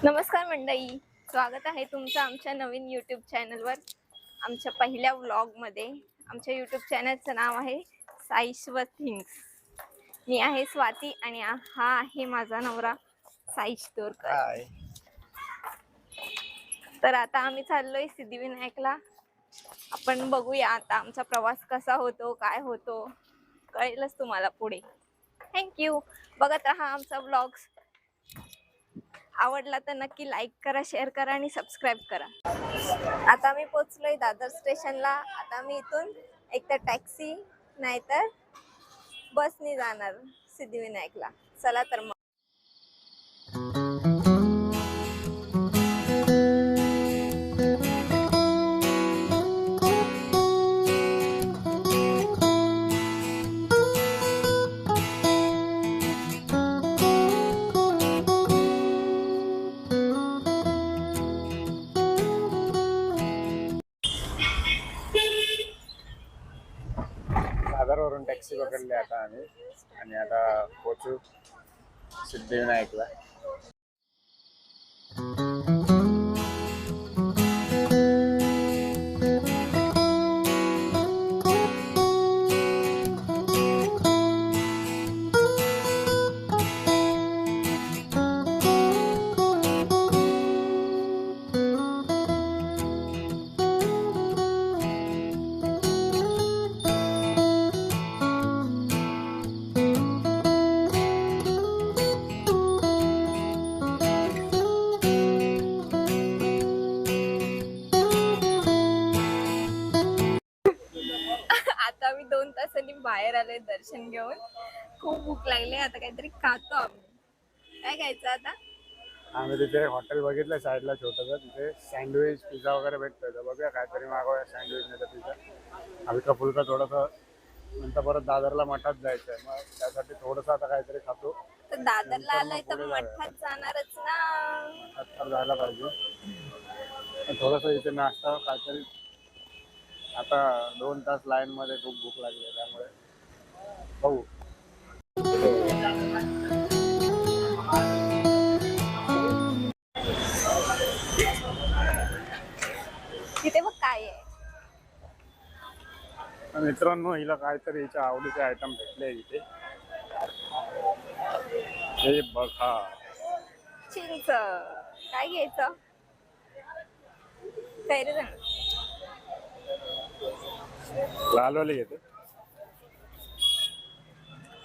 नमस्कार मंडळी, स्वागत आहे तुमचं आमच्या नवीन यूट्यूब चॅनलवर. आमच्या पहिल्या व्लॉगमध्ये. आमच्या यूट्यूब चॅनलचं नाव आहे साईश्वत थिंग्स. मी आहे स्वाती आणि हा आहे माझा नवरा साईश तोरकर. तर आता आम्ही चाललोय सिद्धिविनायकला. आपण बघूया आता आमचा प्रवास कसा होतो, काय होतो, कळेलच तुम्हाला पुढे. थँक्यू. बघत राहा आमचा व्लॉग्स. आवडला तर नक्की लाईक करा, शेअर करा आणि सबस्क्राईब करा. आता आम्ही पोहोचलोय दादर स्टेशनला. आता आम्ही इथून एकतर टॅक्सी नाहीतर बसने जाणार सिद्धिविनायकला. चला तर मग. दादरवरून टॅक्सी पकडली आता आम्ही आणि आता पोहोचू सिद्धिविनायकला. आता आम्ही 2 तासांनी बाहेर आलोय दर्शन घेऊन. खूप भूक लागली. आता काहीतरी खातो आम्ही. काय खायचं आता? आम्ही तिथे हॉटेल बघितलं साईडला छोटंसं, तिथे सँडविच पिझ्झा वगैरे भेटतोय. तर बघूया काहीतरी मागवूया, सँडविच नाही तर पिझ्झा हलका फुलका थोडंसं. नंतर परत दादरला मठात जायचंय, मग त्यासाठी थोडंसं आता काहीतरी खातो. तर दादरला आलोय तर मठात जाणारच ना. आता जायला पाहिजे. थोडंसं इथे नाश्ता काहीतरी. आता 2 तास लाईन मध्ये खूप भूक लागली, त्यामुळे बघू. तिथे बघ काय आहे. मित्रांनो, हिला काहीतरी हिच्या आवडीचे आयटम भेटले इथे. हे बघा, चिंच. काय घ्यायचं? कैरी जण लालवाली घेते.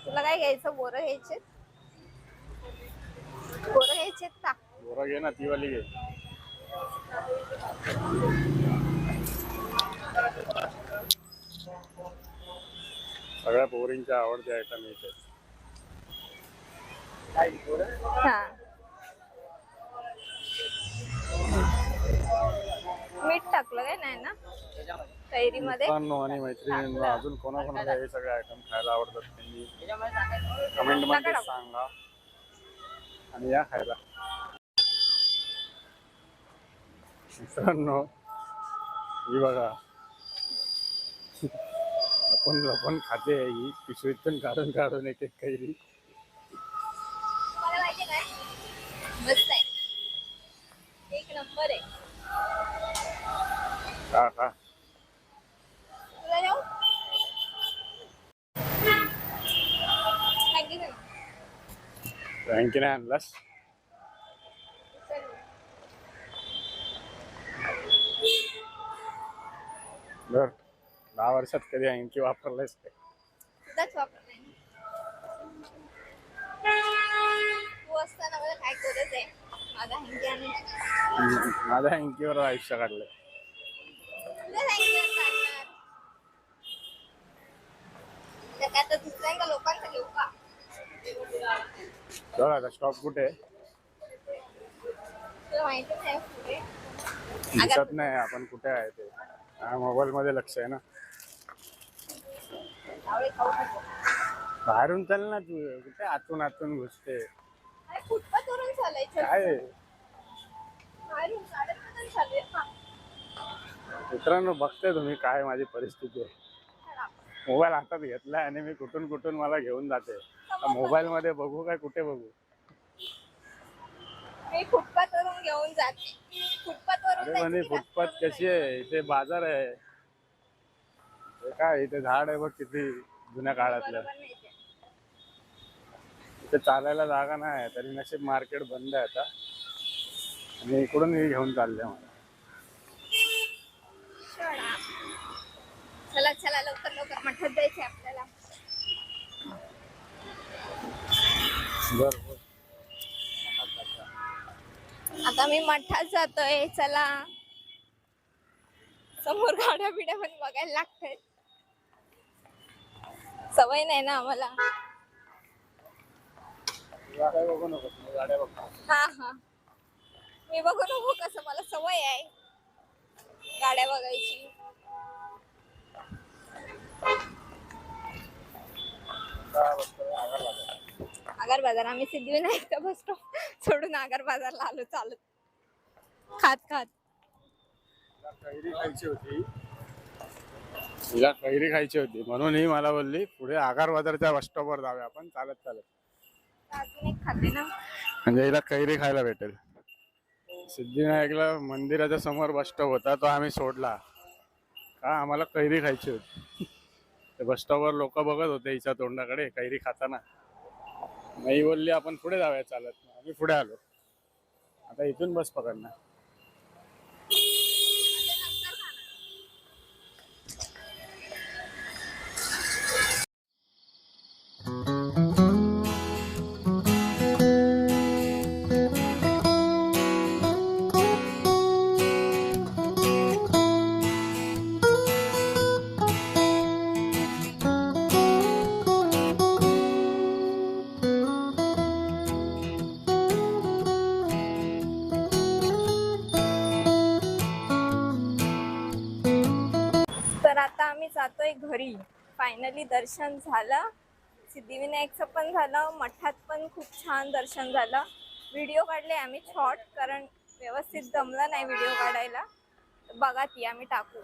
तुला काय घ्यायचं? बोरं घ्यायचे? बोरं घ्यायचे का? बोरा घे ना, ती वाली घे. सगळ्या पोरींच्या आवडते आयटम इथे. हा. मीठ टाकलं काय नाही ना कैरी मध्ये? मित्रांनो आणि मैत्रिणींनो, अजून कोणाकोणाला हे सगळे आयटम खायला आवडतात त्यांनी कमेंट मध्ये सांगा आणि या खायला. मित्रांनो, ही बघा, आपण लपन खाते. ही पिशवीतून काढून काढून एक एक कैरी. मस्त आहे, एक नंबर आहे. खा खा. तुला जाऊ? आणखी नाही आणलास? बर, 10 वर्षात कधी आणखी वापरलायस काय? तुझाच वापर नाही. तू असताना मला काय गरज आहे माझा हिंदी आणि माझ्या हँकीवर आयुष्य काढलंय. आता दुसऱ्या का लोकांचं घेऊ का? बघा आता स्टॉप कुठे आहे? तुला माहिती नाही पुढे दिसत नाही आपण कुठे आहे ते. मोबाईल मध्ये लक्ष आहे ना. बाहेरून चल ना तू, कुठे आतून आतून घुसते. फुटपाथ वरून चालायचं काय बाहेरून गाड्यांमधून चालूया का? मित्रांनो, बघते तुम्ही काय माझी परिस्थिती आहे. मोबाईल हातात घेतलाय आणि मी कुठून कुठून मला घेऊन जाते. मोबाईल मध्ये बघू काय कुठे बघू? मी फुटपाथ वरून घेऊन जाते. फुटपाथ वरून अरे जायचं पण ही की फुटपाथ रस्त्यावरून कशी जायचं? आहे, इथे बाजार आहे. हे काय इथे झाड आहे बघ किती जुन्या काळातलं. बरोबर माहितीये. इथे चालायला जागा नाही तरी नशीब मार्केट बंद आहे आता. आणि इकडून ही घेऊन चालले मला. शोळा. चला चला लवकर लवकर मठात जायचंय आपल्याला. बरं आता मी मठात जातोय. चला समोर गाड्या बिड्या पण बघायला लागतात. सवय नाही ना आम्हाला. गाड्या बघू नको तुम्ही, गाड्या बघ. हा हा मी बघू नको कसं, मला सवय आहे गाड्या बघायची. आगार बाजार. आम्ही सिद्धिविनायकचा बस स्टॉप सोडून आगार बाजारला आलो चालत खात खात. कैरी खायची होती, तिला कैरी खायची होती म्हणून ही मला बोलली पुढे आगार बाजारच्या बस स्टॉपवर जाऊया आपण चालत चालत. अजून एक खाते ना. म्हणजे हिला कैरी खायला भेटेल. सिद्धिविनायकला मंदिराच्या समोर बस स्टॉप होता तो आम्ही सोडला का आम्हाला कैरी खायची होती. ते बस स्टॉपवर लोक बघत होते हिच्या तोंडाकडे कैरी खाताना. नाही बोलली आपण पुढे जाऊया चालत. आम्ही पुढे आलो. आता इथून बस पकडणार. तर आता आम्ही जातोय घरी. फायनली दर्शन झालं. सिद्धिविनायकचं पण झालं, मठात पण खूप छान दर्शन झालं. व्हिडिओ काढले आम्ही शॉर्ट, कारण व्यवस्थित जमलं नाही व्हिडिओ काढायला. तर बघा ती आम्ही टाकू.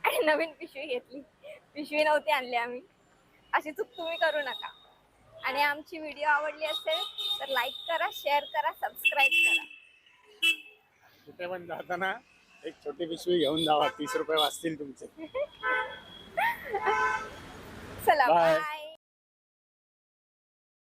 आणि नवीन पिशवी घेतली, पिशवी नव्हती आणली आम्ही. अशी चूक तुम्ही करू नका. आणि आमची व्हिडिओ आवडली असेल तर लाईक करा, शेअर करा, सबस्क्राईब करा. तिथे पण जाताना एक छोटी पिशवी घेऊन जावा, 30 रुपये वाचतील तुमचे. चला बाय. बाय.